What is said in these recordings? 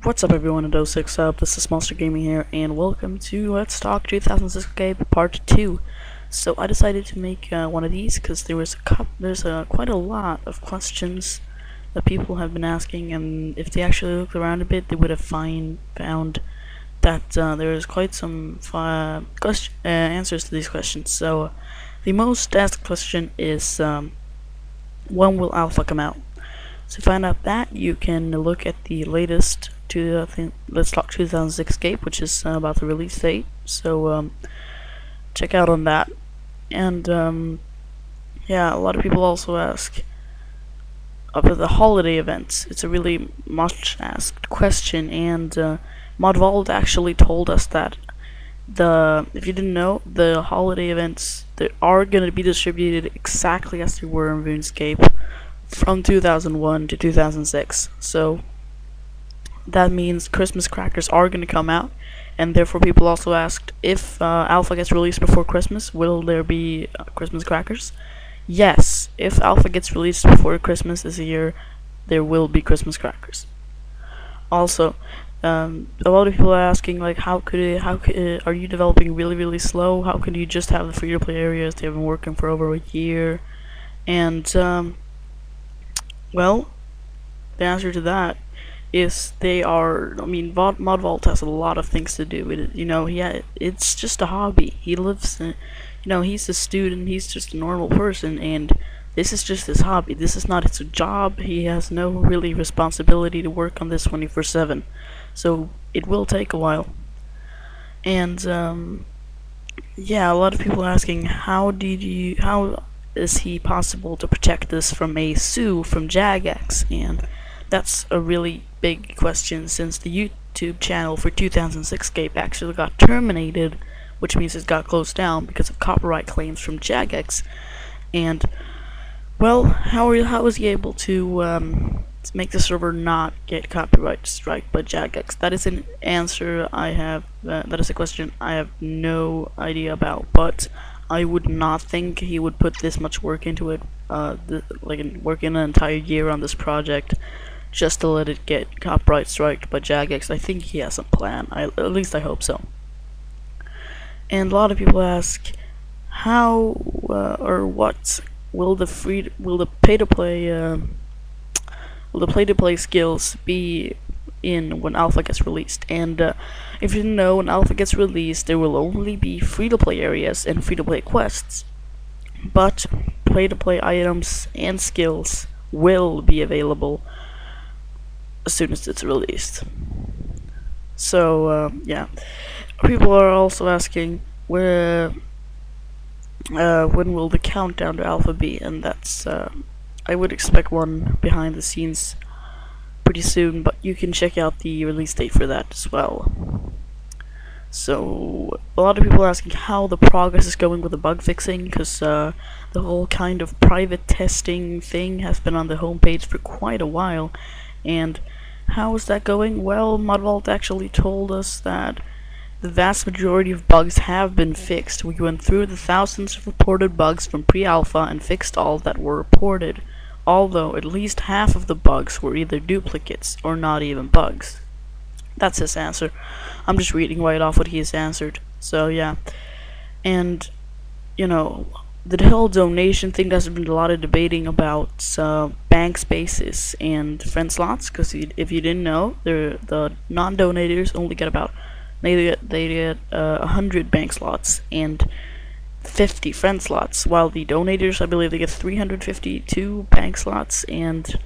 What's up everyone in 2006 this is Monster Gaming here, and welcome to Let's Talk 2006Scape Part 2. So I decided to make one of these because there's quite a lot of questions that people have been asking, and if they actually looked around a bit, they would have found that there is quite some answers to these questions. So the most asked question is, when will Alpha come out? To find out that, you can look at the latest Let's Talk 2006Scape, which is about the release date. So check out on that. And yeah, a lot of people also ask about the holiday events. It's a really much asked question, and Modvault actually told us that if you didn't know, the holiday events are going to be distributed exactly as they were in RuneScape from 2001 to 2006. So that means Christmas crackers are going to come out, and therefore people also asked, if Alpha gets released before Christmas, will there be Christmas crackers? Yes, if Alpha gets released before Christmas this year, there will be Christmas crackers. Also, a lot of people are asking, like, are you developing really slow? How could you just have the free-to-play areas? They've been working for over a year, and well, the answer to that is they are. I mean, Modvault has a lot of things to do with it. You know, it's just a hobby. He lives, you know, he's a student. He's just a normal person, and this is just his hobby. This is not his job. He has no really responsibility to work on this 24/7. So it will take a while. And yeah, a lot of people are asking, how is he possible to protect this from a sue from Jagex? And that's a really big question, since the YouTube channel for 2006Scape actually got terminated, which means it got closed down because of copyright claims from Jagex. And well, how is he able to make the server not get copyright strike by Jagex? That is an answer I have. That is a question I have no idea about, but I would not think he would put this much work into it, working an entire year on this project just to let it get copyright striked by Jagex. I think he has a plan. At least I hope so. And a lot of people ask, how or what will the pay-to-play skills be in when Alpha gets released? And if you didn't know, when Alpha gets released, there will only be free-to-play areas and free-to-play quests, but pay-to-play items and skills will be available as soon as it's released. So yeah, people are also asking, when will the countdown to Alpha be? And that's I would expect one behind the scenes pretty soon, but you can check out the release date for that as well. So a lot of people are asking how the progress is going with the bug fixing, because the whole kind of private testing thing has been on the homepage for quite a while. And how is that going? Well, Modvault actually told us that the vast majority of bugs have been fixed. We went through the thousands of reported bugs from pre-alpha and fixed all that were reported, although at least half of the bugs were either duplicates or not even bugs. That's his answer. I'm just reading right off what he has answered. So yeah, and you know, the whole donation thing, there's been a lot of debating about bank spaces and friend slots, because if you didn't know, the non-donators only get about they get 100 bank slots and 50 friend slots, while the donators, I believe, they get 352 bank slots and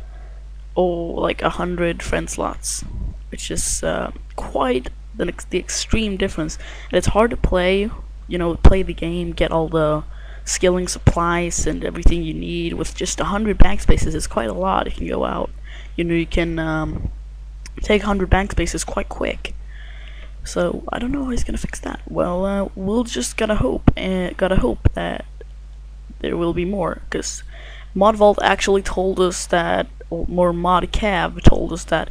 like 100 friend slots, which is quite the extreme difference. And it's hard to play, you know, play the game, get all the skilling supplies and everything you need with just 100 bank spaces. It's quite a lot. It can go out, you know, you can take 100 bank spaces quite quick. So I don't know how he's gonna fix that. Well, we'll just gotta hope that there will be more, because Modvault actually told us that, or more Modcav told us that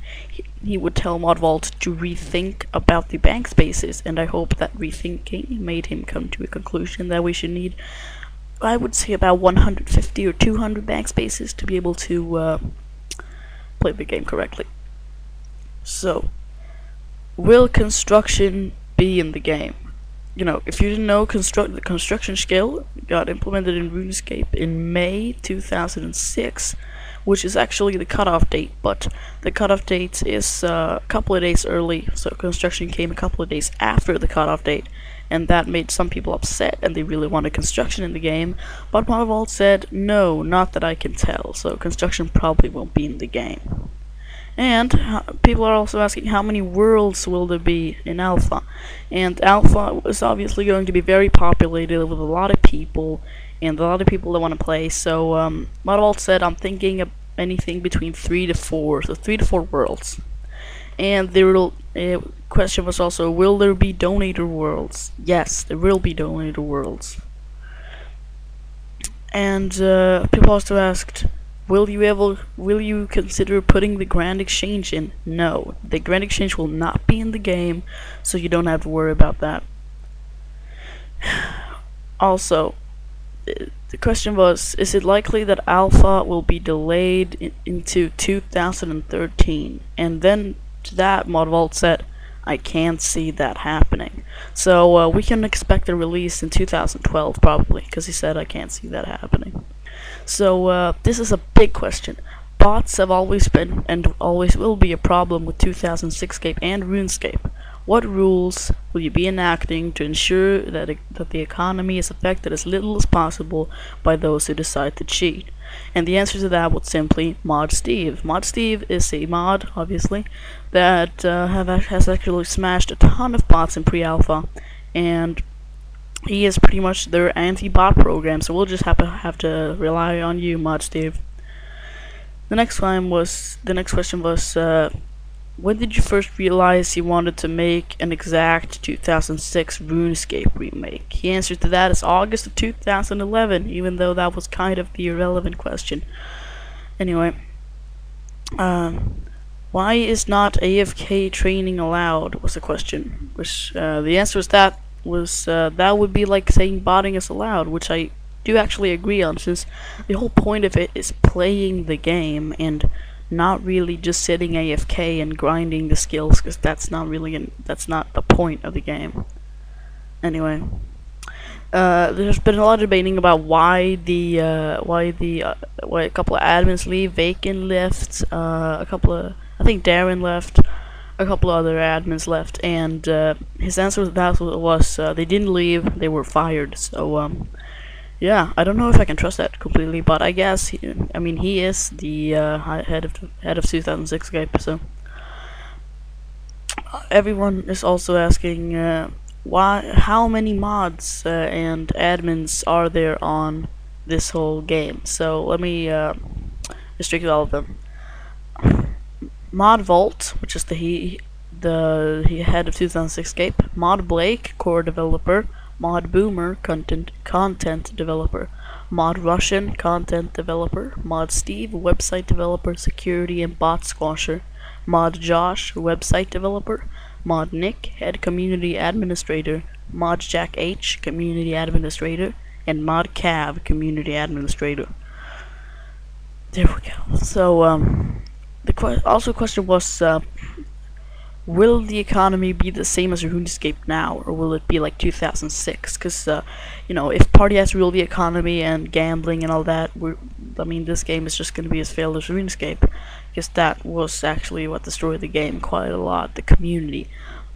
he would tell Modvault to rethink about the bank spaces, and I hope that rethinking made him come to a conclusion that we should need, I would say, about 150 or 200 bank spaces to be able to play the game correctly. So, will construction be in the game? You know, if you didn't know, the construction skill got implemented in RuneScape in May 2006, which is actually the cutoff date, but the cutoff date is a couple of days early, so construction came a couple of days after the cutoff date, and that made some people upset, and they really wanted construction in the game, but Marvel said, no, not that I can tell, so construction probably won't be in the game. And people are also asking how many worlds will there be in Alpha. And Alpha is obviously going to be very populated with a lot of people, and a lot of people that want to play. So, Modvault said, I'm thinking of anything between 3 to 4, so 3 to 4 worlds. And there will, question was also, will there be donator worlds? Yes, there will be donator worlds. And people also asked, will you consider putting the Grand Exchange in? No, the Grand Exchange will not be in the game, so you don't have to worry about that. Also, the question was, is it likely that Alpha will be delayed into 2013? And then to that, Modvault said, I can't see that happening. So we can expect a release in 2012 probably, because he said I can't see that happening. So this is a big question. Bots have always been and always will be a problem with 2006Scape and RuneScape. What rules will you be enacting to ensure that the economy is affected as little as possible by those who decide to cheat? And the answer to that was simply Mod Steve. Mod Steve is a mod, obviously, that has actually smashed a ton of bots in pre-alpha, and he is pretty much their anti-bot program, so we'll just have to rely on you, Mod Steve. The next question was, when did you first realize you wanted to make an exact 2006 RuneScape remake? The answer to that is August of 2011, even though that was kind of the irrelevant question. Anyway, why is not AFK training allowed? Was the question. Which the answer was that would be like saying botting is allowed, which I do actually agree on, since the whole point of it is playing the game and not really just sitting AFK and grinding the skills, because that's not the point of the game. Anyway, there's been a lot of debating about why a couple of admins leave. Vacant left, I think Darren left, a couple of other admins left, and his answer to that was they didn't leave, they were fired. So yeah, I don't know if I can trust that completely, but I guess he is the head of 2006Scape. So everyone is also asking how many mods and admins are there on this whole game. So let me restrict all of them. Modvault, which is the head of 2006Scape. Mod Blake, core developer. Mod Boomer, content developer. Mod Russian, content developer. Mod Steve, website developer, security and bot squasher. Mod Josh, website developer. Mod Nick, head community administrator. Mod Jack H, community administrator. And Mod Cav, community administrator. There we go. So the question was, will the economy be the same as RuneScape now, or will it be like 2006? Because if party has ruled the economy and gambling and all that, this game is just going to be as failed as RuneScape, because that was actually what destroyed the game quite a lot, the community.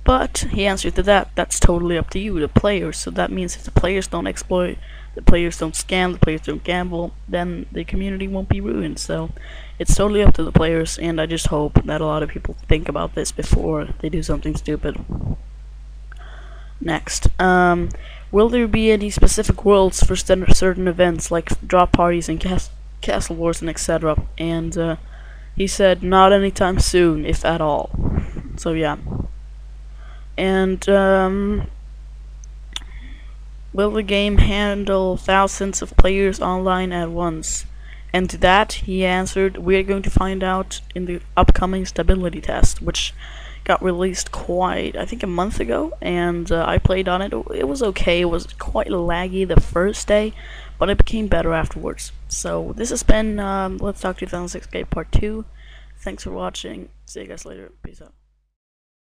But he answered to that, that's totally up to you, the players. So that means if the players don't exploit, the players don't scam, the players don't gamble, then the community won't be ruined. So it's totally up to the players, and I just hope that a lot of people think about this before they do something stupid. Next, will there be any specific worlds for certain events like drop parties and castle wars and etc.? And he said not anytime soon, if at all. So yeah. And will the game handle thousands of players online at once? And to that, he answered, "We are going to find out in the upcoming stability test," which got released quite, I think, a month ago, and I played on it. It was okay. It was quite laggy the first day, but it became better afterwards. So this has been Let's Talk 2006 Scape Part 2. Thanks for watching. See you guys later. Peace out.